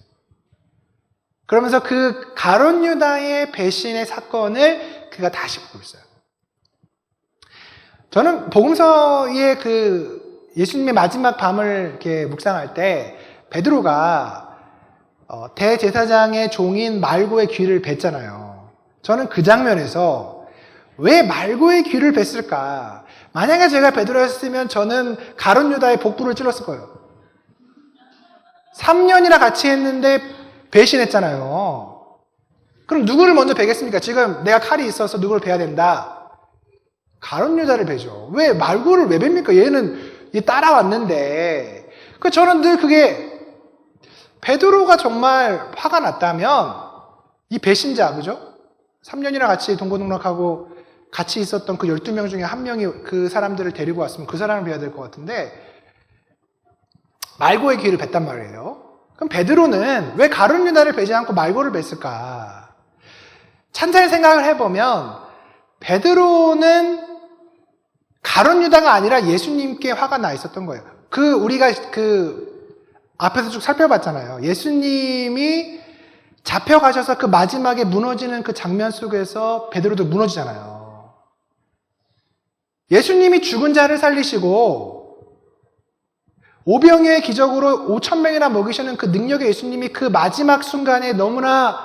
그러면서 그 가룟 유다의 배신의 사건을 그가 다시 보고 있어요. 저는 복음서의 그 예수님의 마지막 밤을 이렇게 묵상할 때 베드로가 대제사장의 종인 말고의 귀를 뵀잖아요. 저는 그 장면에서 왜 말고의 귀를 뵀을까? 만약에 제가 베드로였으면 저는 가룟 유다의 복부를 찔렀을 거예요. 3년이나 같이 했는데 배신했잖아요. 그럼 누구를 먼저 베겠습니까? 지금 내가 칼이 있어서 누구를 베야 된다. 가룟 유다를 베죠. 왜 말고를 왜 뵙니까? 얘는 따라왔는데. 저는 늘 그게 베드로가 정말 화가 났다면 이 배신자, 그죠? 3년이나 같이 동고동락하고 같이 있었던 그 12명 중에 한 명이 그 사람들을 데리고 왔으면 그 사람을 베야 될 것 같은데 말고의 귀를 뵀단 말이에요. 그럼 베드로는 왜 가룟 유다를 베지 않고 말고를 뵀을까? 찬찬히 생각을 해보면 베드로는 가룟 유다가 아니라 예수님께 화가 나 있었던 거예요. 우리가 앞에서 쭉 살펴봤잖아요. 예수님이 잡혀가셔서 그 마지막에 무너지는 그 장면 속에서 베드로도 무너지잖아요. 예수님이 죽은 자를 살리시고 오병이어의 기적으로 5,000명이나 먹이시는 그 능력의 예수님이 그 마지막 순간에 너무나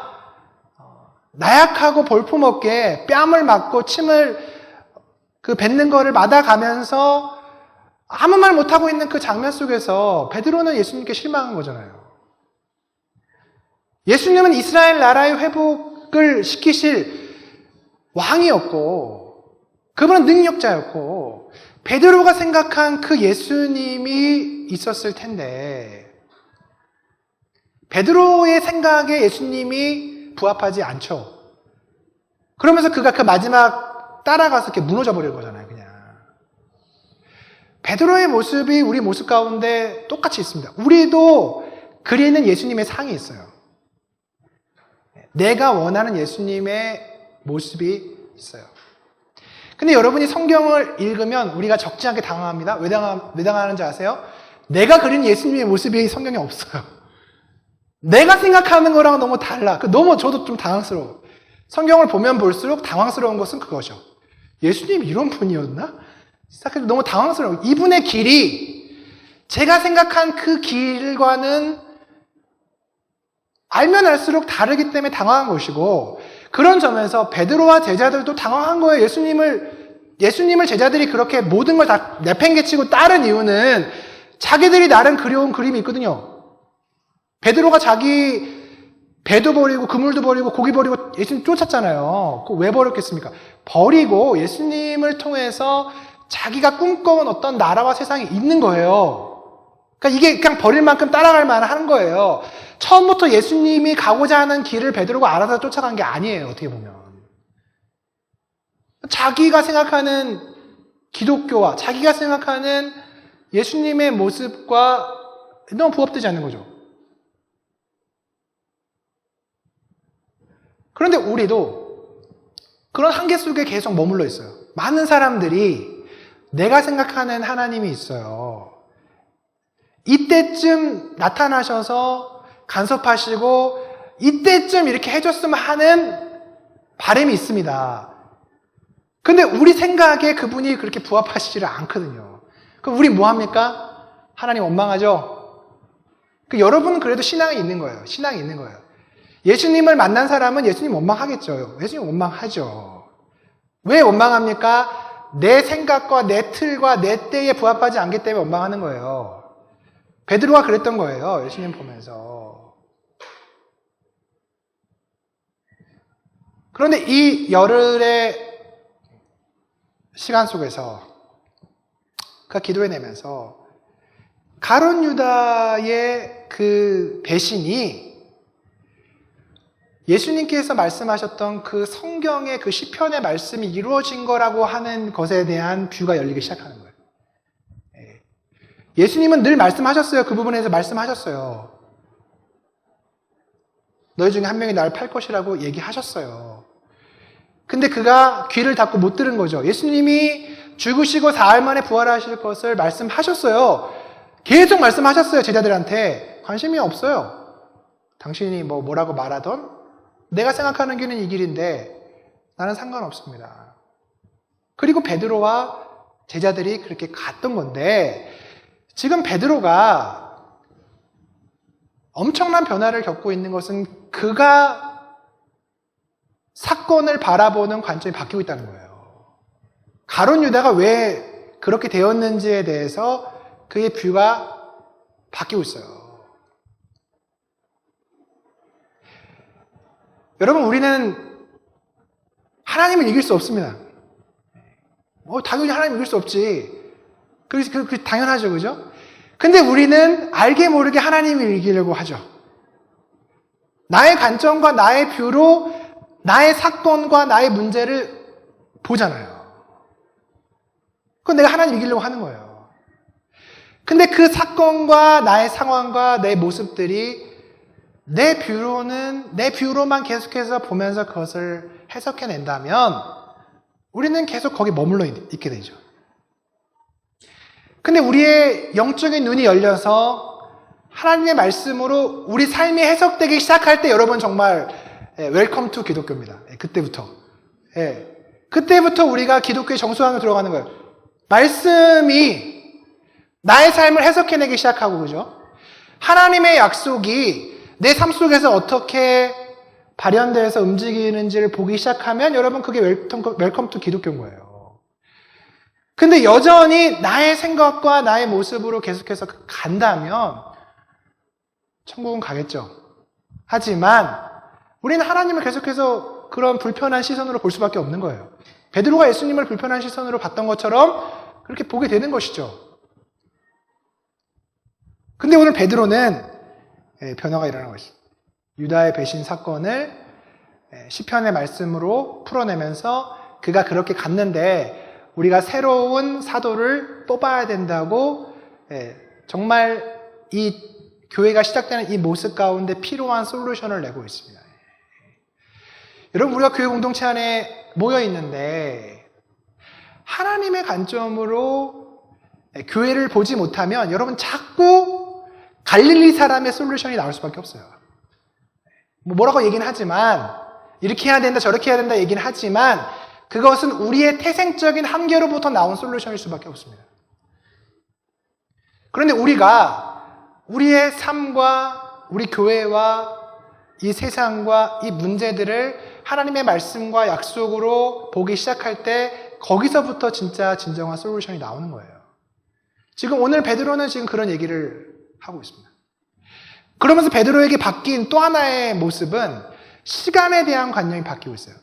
나약하고 볼품없게 뺨을 맞고 침을 뱉는 거를 받아가면서 아무 말 못하고 있는 그 장면 속에서 베드로는 예수님께 실망한 거잖아요. 예수님은 이스라엘 나라의 회복을 시키실 왕이었고 그분은 능력자였고 베드로가 생각한 그 예수님이 있었을 텐데 베드로의 생각에 예수님이 부합하지 않죠. 그러면서 그가 그 마지막 따라가서 이렇게 무너져 버리는 거잖아요, 그냥. 베드로의 모습이 우리 모습 가운데 똑같이 있습니다. 우리도 그리는 예수님의 상이 있어요. 내가 원하는 예수님의 모습이 있어요. 근데 여러분이 성경을 읽으면 우리가 적지 않게 당황합니다. 왜 당황하는지 아세요? 내가 그린 예수님의 모습이 성경에 없어요. 내가 생각하는 거랑 너무 달라. 너무 저도 좀 당황스러워요. 성경을 보면 볼수록 당황스러운 것은 그거죠. 예수님이 이런 분이었나? 너무 당황스러워요. 이분의 길이 제가 생각한 그 길과는 알면 알수록 다르기 때문에 당황한 것이고, 그런 점에서 베드로와 제자들도 당황한 거예요. 예수님을 제자들이 그렇게 모든 걸 다 내팽개치고 따른 이유는 자기들이 나름 그려온 그림이 있거든요. 베드로가 자기 배도 버리고 그물도 버리고 고기 버리고 예수님 쫓았잖아요. 그거 왜 버렸겠습니까? 버리고 예수님을 통해서 자기가 꿈꿔온 어떤 나라와 세상이 있는 거예요. 그러니까 이게 그냥 버릴 만큼 따라갈 만한 거예요. 처음부터 예수님이 가고자 하는 길을 베드로가 알아서 쫓아간 게 아니에요, 어떻게 보면. 자기가 생각하는 기독교와 자기가 생각하는 예수님의 모습과 너무 부합되지 않는 거죠. 그런데 우리도 그런 한계 속에 계속 머물러 있어요. 많은 사람들이 내가 생각하는 하나님이 있어요. 이때쯤 나타나셔서 간섭하시고 이때쯤 이렇게 해줬으면 하는 바람이 있습니다. 근데 우리 생각에 그분이 그렇게 부합하시지를 않거든요. 그럼 우리 뭐 합니까? 하나님 원망하죠? 여러분은 그래도 신앙이 있는 거예요. 신앙이 있는 거예요. 예수님을 만난 사람은 예수님 원망하겠죠. 예수님 원망하죠. 왜 원망합니까? 내 생각과 내 틀과 내 때에 부합하지 않기 때문에 원망하는 거예요. 베드로가 그랬던 거예요. 예수님 보면서. 그런데 이 열흘의 시간 속에서 그가 기도해내면서 가룟 유다의 그 배신이 예수님께서 말씀하셨던 그 성경의 그 시편의 말씀이 이루어진 거라고 하는 것에 대한 뷰가 열리기 시작하는 거예요. 예수님은 늘 말씀하셨어요. 그 부분에서 말씀하셨어요. 너희 중에 한 명이 나를 팔 것이라고 얘기하셨어요. 근데 그가 귀를 닫고 못 들은 거죠. 예수님이 죽으시고 사흘 만에 부활하실 것을 말씀하셨어요. 계속 말씀하셨어요. 제자들한테. 관심이 없어요. 당신이 뭐라고 말하던 내가 생각하는 길은 이 길인데 나는 상관없습니다. 그리고 베드로와 제자들이 그렇게 갔던 건데 지금 베드로가 엄청난 변화를 겪고 있는 것은 그가 사건을 바라보는 관점이 바뀌고 있다는 거예요. 가룟 유다가 왜 그렇게 되었는지에 대해서 그의 뷰가 바뀌고 있어요. 여러분, 우리는 하나님을 이길 수 없습니다. 당연히 하나님 이길 수 없지. 그 당연하죠, 그죠? 근데 우리는 알게 모르게 하나님을 이기려고 하죠. 나의 관점과 나의 뷰로 나의 사건과 나의 문제를 보잖아요. 그건 내가 하나님 이기려고 하는 거예요. 근데 그 사건과 나의 상황과 내 모습들이 내 뷰로만 계속해서 보면서 그것을 해석해낸다면 우리는 계속 거기 머물러 있게 되죠. 근데 우리의 영적인 눈이 열려서 하나님의 말씀으로 우리 삶이 해석되기 시작할 때 여러분 정말 웰컴 투 기독교입니다. 그때부터. 그때부터 우리가 기독교의 정수함으로 들어가는 거예요. 말씀이 나의 삶을 해석해내기 시작하고, 그죠? 하나님의 약속이 내 삶 속에서 어떻게 발현돼서 움직이는지를 보기 시작하면 여러분 그게 웰컴 투 기독교인 거예요. 근데 여전히 나의 생각과 나의 모습으로 계속해서 간다면 천국은 가겠죠. 하지만 우리는 하나님을 계속해서 그런 불편한 시선으로 볼 수밖에 없는 거예요. 베드로가 예수님을 불편한 시선으로 봤던 것처럼 그렇게 보게 되는 것이죠. 근데 오늘 베드로는 변화가 일어나는 것입니다. 유다의 배신 사건을 시편의 말씀으로 풀어내면서 그가 그렇게 갔는데 우리가 새로운 사도를 뽑아야 된다고 정말 이 교회가 시작되는 이 모습 가운데 필요한 솔루션을 내고 있습니다. 여러분, 우리가 교회 공동체 안에 모여 있는데 하나님의 관점으로 교회를 보지 못하면 여러분 자꾸 갈릴리 사람의 솔루션이 나올 수밖에 없어요. 뭐라고 얘기는 하지만 이렇게 해야 된다 저렇게 해야 된다 얘기는 하지만 그것은 우리의 태생적인 한계로부터 나온 솔루션일 수밖에 없습니다. 그런데 우리가 우리의 삶과 우리 교회와 이 세상과 이 문제들을 하나님의 말씀과 약속으로 보기 시작할 때 거기서부터 진짜 진정한 솔루션이 나오는 거예요. 지금 오늘 베드로는 지금 그런 얘기를 하고 있습니다. 그러면서 베드로에게 바뀐 또 하나의 모습은 시간에 대한 관념이 바뀌고 있어요.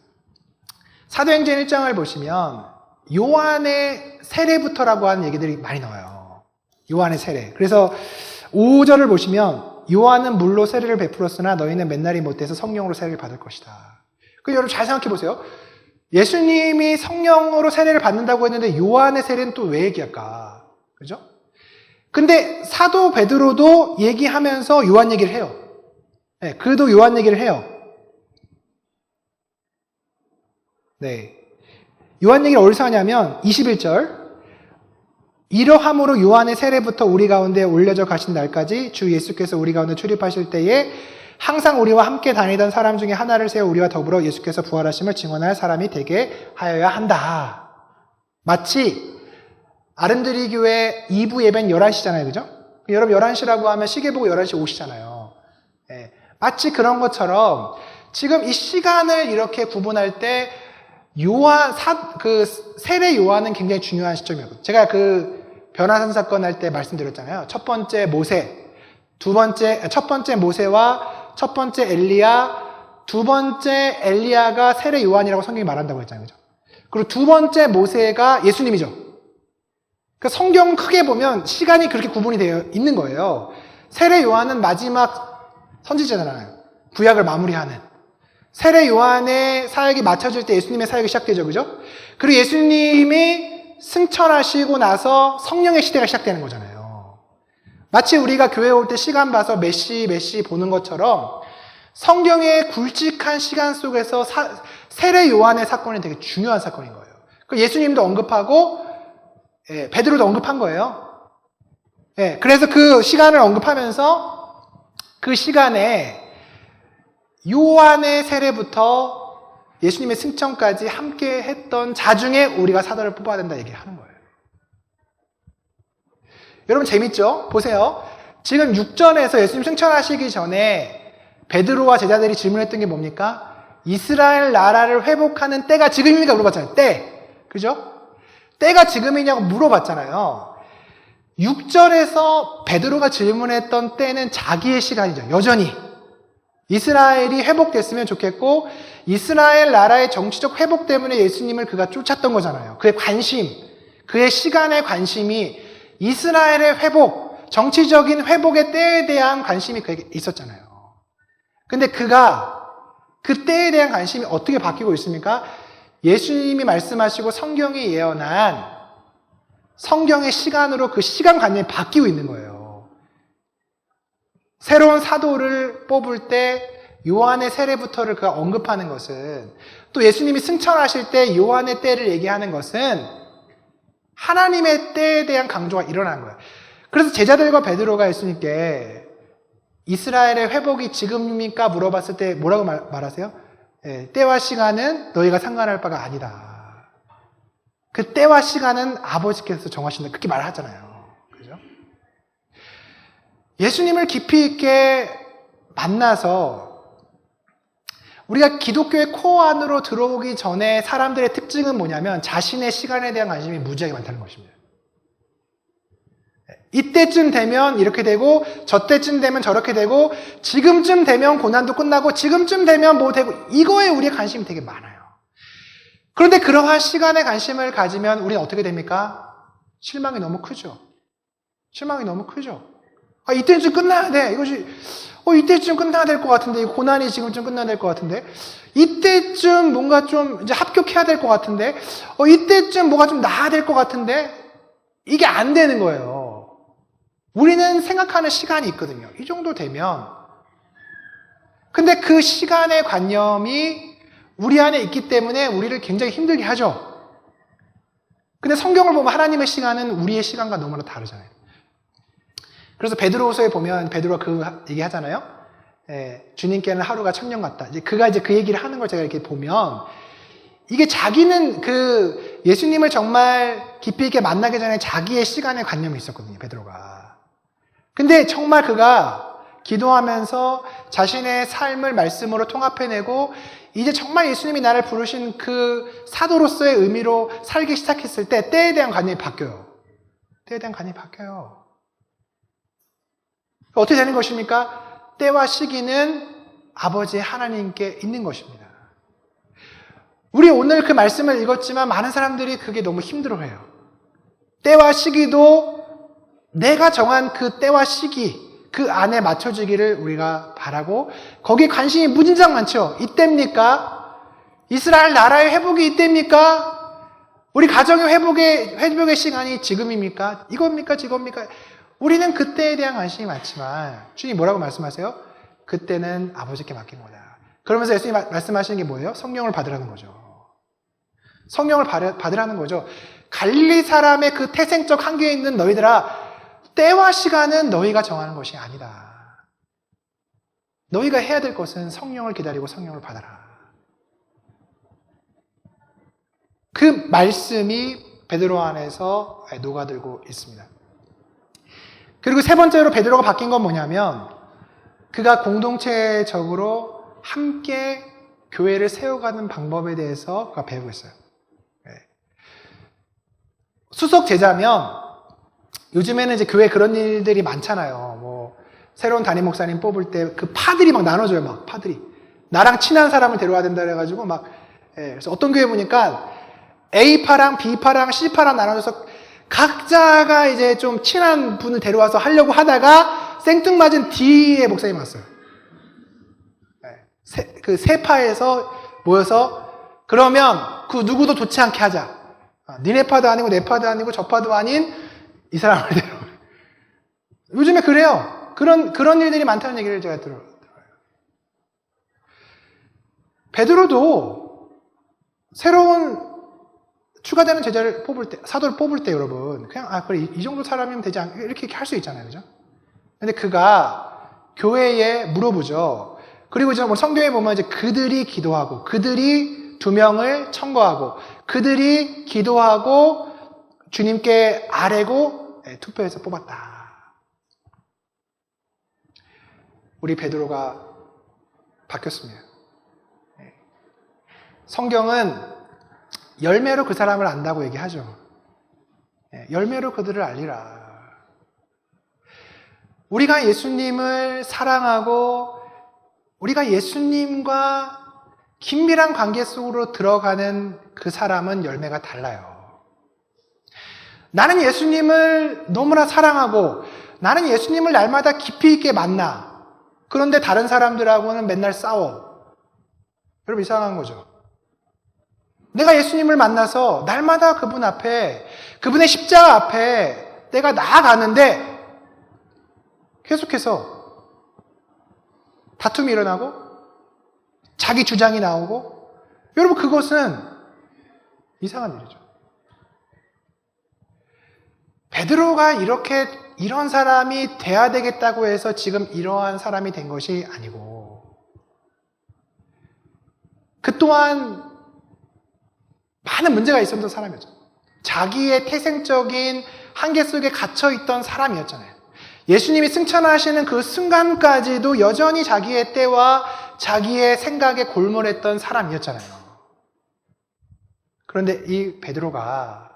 사도행전 1장을 보시면 요한의 세례부터라고 하는 얘기들이 많이 나와요. 요한의 세례. 그래서 5절을 보시면 요한은 물로 세례를 베풀었으나 너희는 맨날이 못돼서 성령으로 세례를 받을 것이다. 여러분 잘 생각해 보세요. 예수님이 성령으로 세례를 받는다고 했는데 요한의 세례는 또 왜 얘기할까? 그죠? 근데 사도 베드로도 얘기하면서 요한 얘기를 해요. 네, 그래도 요한 얘기를 해요. 네. 요한 얘기를 어디서 하냐면 21절. 이러함으로 요한의 세례부터 우리 가운데 올려져 가신 날까지 주 예수께서 우리 가운데 출입하실 때에 항상 우리와 함께 다니던 사람 중에 하나를 세워 우리와 더불어 예수께서 부활하심을 증언할 사람이 되게 하여야 한다. 마치 아름드리 교회 2부 예배는 11시잖아요. 그죠? 여러분 11시라고 하면 시계 보고 11시 오시잖아요. 네. 마치 그런 것처럼 지금 이 시간을 이렇게 구분할 때 세례 요한은 굉장히 중요한 시점이거든요. 제가 변화산 사건 할 때 말씀드렸잖아요. 첫 번째 모세와 첫 번째 엘리야, 두 번째 엘리야가 세례 요한이라고 성경이 말한다고 했잖아요. 그죠? 그리고 두 번째 모세가 예수님이죠. 그러니까 성경 크게 보면 시간이 그렇게 구분이 되어 있는 거예요. 세례 요한은 마지막 선지자잖아요. 구약을 마무리하는. 세례 요한의 사역이 맞춰질 때 예수님의 사역이 시작되죠. 그죠? 그리고 예수님이 승천하시고 나서 성령의 시대가 시작되는 거잖아요. 마치 우리가 교회 올 때 시간 봐서 몇 시 보는 것처럼 성경의 굵직한 시간 속에서 세례 요한의 사건이 되게 중요한 사건인 거예요. 예수님도 언급하고 베드로도 언급한 거예요. 그래서 그 시간을 언급하면서 그 시간에 요한의 세례부터 예수님의 승천까지 함께 했던 자 중에 우리가 사도를 뽑아야 된다 얘기하는 거예요. 여러분 재밌죠? 보세요. 지금 6절에서 예수님 승천하시기 전에 베드로와 제자들이 질문했던 게 뭡니까? 이스라엘 나라를 회복하는 때가 지금입니까? 물어봤잖아요. 때. 그죠? 때가 지금이냐고 물어봤잖아요. 6절에서 베드로가 질문했던 때는 자기의 시간이죠. 여전히. 이스라엘이 회복됐으면 좋겠고 이스라엘 나라의 정치적 회복 때문에 예수님을 그가 쫓았던 거잖아요. 그의 관심, 그의 시간의 관심이 이스라엘의 회복, 정치적인 회복의 때에 대한 관심이 그에게 있었잖아요. 근데 그가 그 때에 대한 관심이 어떻게 바뀌고 있습니까? 예수님이 말씀하시고 성경이 예언한 성경의 시간으로 그 시간관념이 바뀌고 있는 거예요. 새로운 사도를 뽑을 때 요한의 세례부터를 그가 언급하는 것은 또 예수님이 승천하실 때 요한의 때를 얘기하는 것은 하나님의 때에 대한 강조가 일어나는 거예요. 그래서 제자들과 베드로가 예수님께 이스라엘의 회복이 지금입니까? 물어봤을 때 뭐라고 말하세요? 때와 시간은 너희가 상관할 바가 아니다. 그 때와 시간은 아버지께서 정하신다. 그렇게 말하잖아요. 그죠? 예수님을 깊이 있게 만나서 우리가 기독교의 코어 안으로 들어오기 전에 사람들의 특징은 뭐냐면 자신의 시간에 대한 관심이 무지하게 많다는 것입니다. 이때쯤 되면 이렇게 되고 저때쯤 되면 저렇게 되고 지금쯤 되면 고난도 끝나고 지금쯤 되면 뭐 되고 이거에 우리의 관심이 되게 많아요. 그런데 그러한 시간에 관심을 가지면 우리는 어떻게 됩니까? 실망이 너무 크죠. 실망이 너무 크죠. 아, 이때는 좀 끝나야 돼. 이것이, 이때쯤 끝나야 될 것 같은데, 이 고난이 지금쯤 끝나야 될 것 같은데, 이때쯤 뭔가 좀 이제 합격해야 될 것 같은데, 이때쯤 뭐가 좀 나아야 될 것 같은데, 이게 안 되는 거예요. 우리는 생각하는 시간이 있거든요. 이 정도 되면. 근데 그 시간의 관념이 우리 안에 있기 때문에 우리를 굉장히 힘들게 하죠. 근데 성경을 보면 하나님의 시간은 우리의 시간과 너무나 다르잖아요. 그래서 베드로후서에 보면 베드로가 그 얘기 하잖아요. 주님께는 하루가 1000년 같다. 그가 이제 그 얘기를 하는 걸 제가 이렇게 보면 이게 자기는 그 예수님을 정말 깊이 있게 만나기 전에 자기의 시간의 관념이 있었거든요. 베드로가. 근데 정말 그가 기도하면서 자신의 삶을 말씀으로 통합해내고 이제 정말 예수님이 나를 부르신 그 사도로서의 의미로 살기 시작했을 때 때에 대한 관념이 바뀌어요. 때에 대한 관념이 바뀌어요. 어떻게 되는 것입니까? 때와 시기는 아버지 하나님께 있는 것입니다. 우리 오늘 그 말씀을 읽었지만 많은 사람들이 그게 너무 힘들어해요. 때와 시기도 내가 정한 그 때와 시기 그 안에 맞춰지기를 우리가 바라고 거기에 관심이 무진장 많죠. 이때입니까? 이스라엘 나라의 회복이 이때입니까? 우리 가정의 회복의 시간이 지금입니까? 이겁니까? 저겁니까? 우리는 그때에 대한 관심이 많지만 주님 뭐라고 말씀하세요? 그때는 아버지께 맡긴 거다. 그러면서 예수님 말씀하시는 게 뭐예요? 성령을 받으라는 거죠. 성령을 받으라는 거죠. 갈릴리 사람의 그 태생적 한계에 있는 너희들아 때와 시간은 너희가 정하는 것이 아니다. 너희가 해야 될 것은 성령을 기다리고 성령을 받아라. 그 말씀이 베드로 안에서 녹아들고 있습니다. 그리고 세 번째로 베드로가 바뀐 건 뭐냐면 그가 공동체적으로 함께 교회를 세워가는 방법에 대해서 그가 배우고 있어요. 수석 제자면 요즘에는 이제 교회 그런 일들이 많잖아요. 뭐 새로운 담임 목사님 뽑을 때 그 파들이 막 나눠줘요. 막 파들이 나랑 친한 사람을 데려와야 된다 그래가지고 막 그래서 어떤 교회 보니까 A파랑 B파랑 C파랑 나눠줘서 각자가 이제 좀 친한 분을 데려와서 하려고 하다가 생뚱맞은 D의 목사님 왔어요. 그 세 파에서 모여서 그러면 그 누구도 좋지 않게 하자. 니네 파도 아니고 내 파도 아니고 저 파도 아닌 이 사람을 데려와요. 요즘에 그래요. 그런 일들이 많다는 얘기를 제가 들어요. 베드로도 새로운 추가되는 제자를 뽑을 때, 사도를 뽑을 때 여러분, 그냥, 그래, 이 정도 사람이면 되지 않, 이렇게 할 수 있잖아요. 그죠? 근데 그가 교회에 물어보죠. 그리고 이제 뭐 성경에 보면 이제 그들이 기도하고, 그들이 2명을 청거하고, 그들이 기도하고, 주님께 아뢰고, 투표해서 뽑았다. 우리 베드로가 바뀌었습니다. 성경은 열매로 그 사람을 안다고 얘기하죠. 열매로 그들을 알리라. 우리가 예수님을 사랑하고 우리가 예수님과 긴밀한 관계 속으로 들어가는 그 사람은 열매가 달라요. 나는 예수님을 너무나 사랑하고 나는 예수님을 날마다 깊이 있게 만나. 그런데 다른 사람들하고는 맨날 싸워. 여러분 이상한 거죠. 내가 예수님을 만나서 날마다 그분 앞에, 그분의 십자가 앞에 내가 나아가는데 계속해서 다툼이 일어나고 자기 주장이 나오고 여러분 그것은 이상한 일이죠. 베드로가 이런 사람이 돼야 되겠다고 해서 지금 이러한 사람이 된 것이 아니고 그 또한 많은 문제가 있었던 사람이었죠. 자기의 태생적인 한계 속에 갇혀있던 사람이었잖아요. 예수님이 승천하시는 그 순간까지도 여전히 자기의 때와 자기의 생각에 골몰했던 사람이었잖아요. 그런데 이 베드로가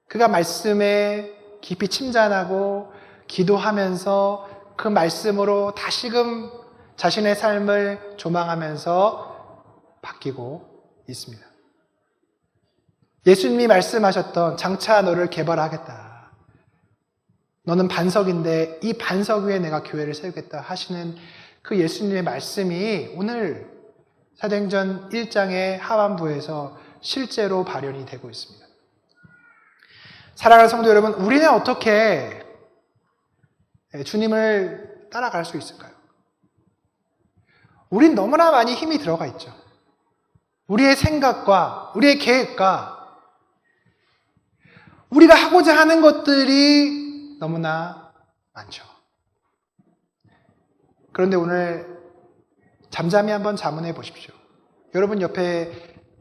그가 말씀에 깊이 침잠하고 기도하면서 그 말씀으로 다시금 자신의 삶을 조망하면서 바뀌고 있습니다. 예수님이 말씀하셨던 장차 너를 개발하겠다. 너는 반석인데 이 반석 위에 내가 교회를 세우겠다 하시는 그 예수님의 말씀이 오늘 사도행전 1장의 하반부에서 실제로 발현이 되고 있습니다. 사랑하는 성도 여러분, 우리는 어떻게 주님을 따라갈 수 있을까요? 우린 너무나 많이 힘이 들어가 있죠. 우리의 생각과 우리의 계획과 우리가 하고자 하는 것들이 너무나 많죠. 그런데 오늘 잠잠히 한번 자문해 보십시오. 여러분 옆에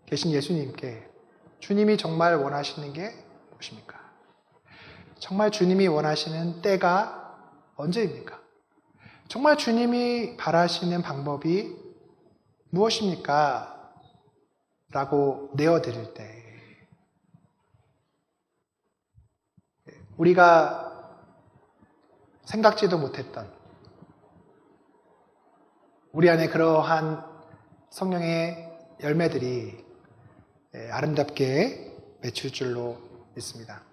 계신 예수님께 주님이 정말 원하시는 게 무엇입니까? 정말 주님이 원하시는 때가 언제입니까? 정말 주님이 바라시는 방법이 무엇입니까? 라고 내어드릴 때 우리가 생각지도 못했던 우리 안에 그러한 성령의 열매들이 아름답게 맺힐 줄로 믿습니다.